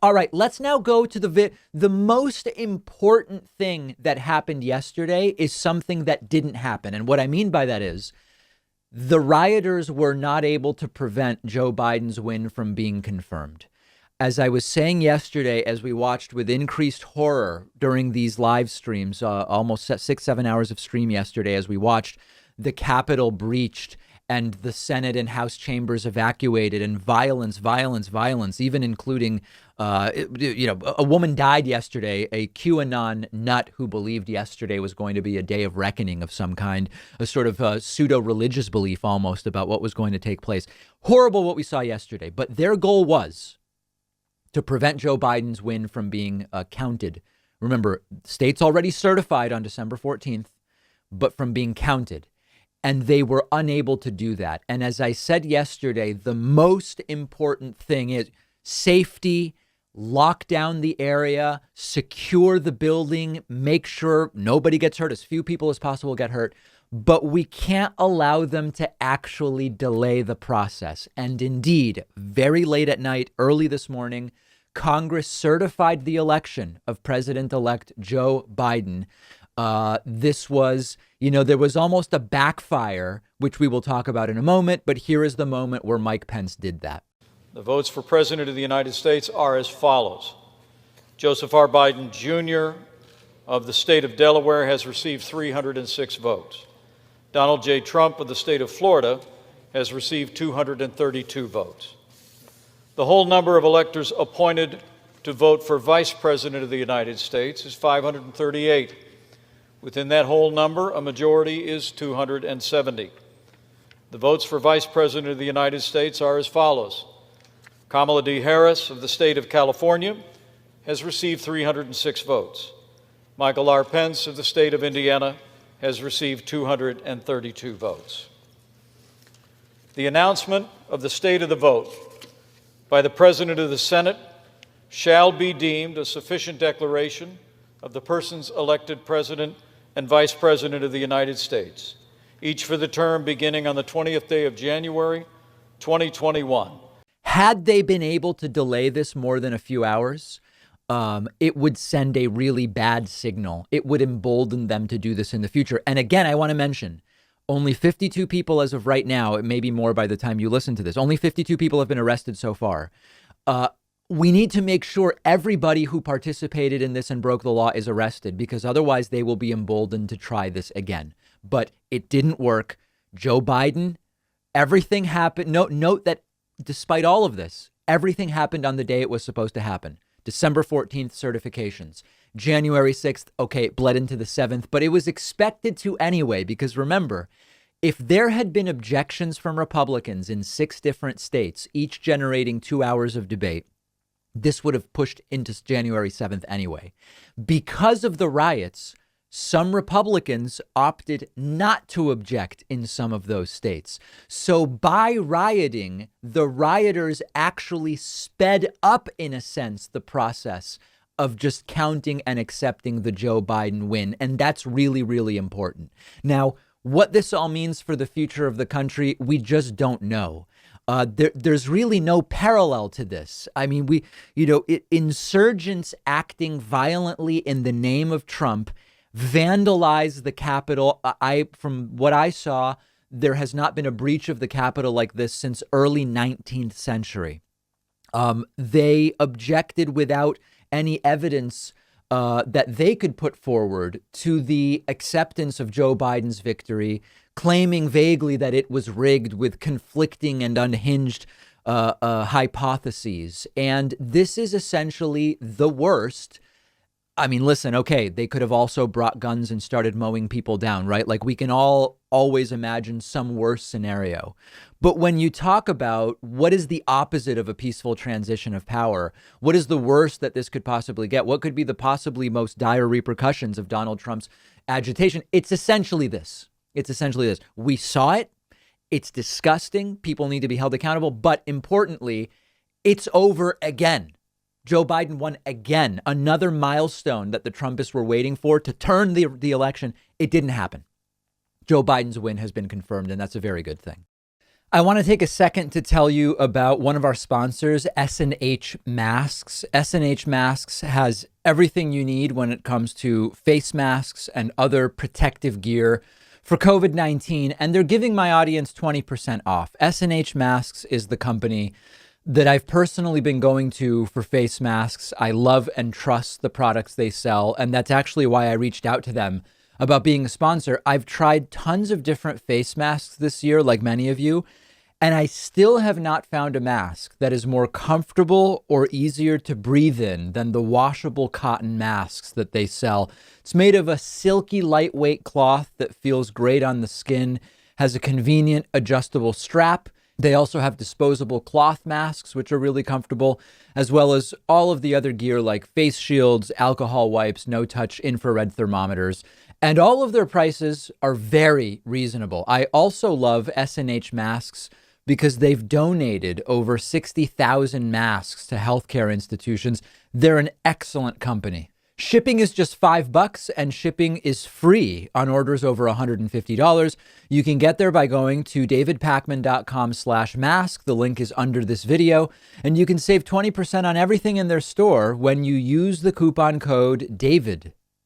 All right, let's now go to the most important thing that happened yesterday is something that didn't happen. And what I mean by that is the rioters were not able to prevent Joe Biden's win from being confirmed. As I was saying yesterday, as we watched with increased horror during these live streams, almost 6-7 hours of stream yesterday, as we watched the Capitol breached and the Senate and House chambers evacuated and violence, even including, a woman died yesterday, a QAnon nut who believed yesterday was going to be a day of reckoning of some kind, a sort of pseudo-religious belief almost about what was going to take place. Horrible what we saw yesterday, but their goal was to prevent Joe Biden's win from being counted. Remember, states already certified on December 14th, but from being counted. And they were unable to do that. And as I said yesterday, the most important thing is safety, lock down the area, secure the building, make sure nobody gets hurt, as few people as possible get hurt. But we can't allow them to actually delay the process. And indeed, very late at night, early this morning, Congress certified the election of President-elect Joe Biden. This was, there was almost a backfire, which we will talk about in a moment. But here is the moment where Mike Pence did that. The votes for President of the United States are as follows. Joseph R. Biden, Jr. of the state of Delaware has received 306 votes. Donald J. Trump of the state of Florida has received 232 votes. The whole number of electors appointed to vote for Vice President of the United States is 538. Within that whole number, a majority is 270. The votes for Vice President of the United States are as follows. Kamala D. Harris of the state of California has received 306 votes. Michael R. Pence of the state of Indiana has received 232 votes. The announcement of the state of the vote by the President of the Senate shall be deemed a sufficient declaration of the persons elected President and Vice President of the United States, each for the term beginning on the 20th day of January, 2021. Had they been able to delay this more than a few hours, it would send a really bad signal. It would embolden them to do this in the future. And again, I want to mention, only 52 people as of right now, it may be more by the time you listen to this, only 52 people have been arrested so far. We need to make sure everybody who participated in this and broke the law is arrested, because otherwise they will be emboldened to try this again. But it didn't work. Joe Biden, everything happened. Note that despite all of this, everything happened on the day it was supposed to happen. December 14th certifications. January 6th, okay, it bled into the 7th, but it was expected to anyway, because remember, if there had been objections from Republicans in 6 different states, each generating 2 hours of debate, this would have pushed into January 7th anyway. Because of the riots, some Republicans opted not to object in some of those states. So by rioting, the rioters actually sped up, in a sense, the process of just counting and accepting the Joe Biden win. And that's really, really important. Now, what this all means for the future of the country, we just don't know. There's really no parallel to this. I mean, insurgents acting violently in the name of Trump vandalized the Capitol. From what I saw, there has not been a breach of the Capitol like this since early 19th century. They objected without any evidence that they could put forward to the acceptance of Joe Biden's victory, claiming vaguely that it was rigged with conflicting and unhinged hypotheses. And this is essentially the worst. I mean, listen, okay, they could have also brought guns and started mowing people down, right? Like, we can all always imagine some worse scenario. But when you talk about what is the opposite of a peaceful transition of power, what is the worst that this could possibly get? What could be the possibly most dire repercussions of Donald Trump's agitation? It's essentially this. We saw it. It's disgusting. People need to be held accountable. But importantly, it's over again. Joe Biden won again, another milestone that the Trumpists were waiting for to turn the election. It didn't happen. Joe Biden's win has been confirmed, and that's a very good thing. I want to take a second to tell you about one of our sponsors, S&H Masks. S&H Masks has everything you need when it comes to face masks and other protective gear for COVID-19, and they're giving my audience 20% off. S&H Masks is the company that I've personally been going to for face masks. I love and trust the products they sell, and that's actually why I reached out to them about being a sponsor. I've tried tons of different face masks this year, like many of you, and I still have not found a mask that is more comfortable or easier to breathe in than the washable cotton masks that they sell. It's made of a silky, lightweight cloth that feels great on the skin, has a convenient adjustable strap. They also have disposable cloth masks, which are really comfortable, as well as all of the other gear like face shields, alcohol wipes, no-touch infrared thermometers. And all of their prices are very reasonable. I also love S&H Masks because they've donated over 60,000 masks to healthcare institutions. They're an excellent company. Shipping is just $5 and shipping is free on orders over $150. You can get there by going to davidpakman.com/mask. The link is under this video, and you can save 20% on everything in their store when you use the coupon code DAVID.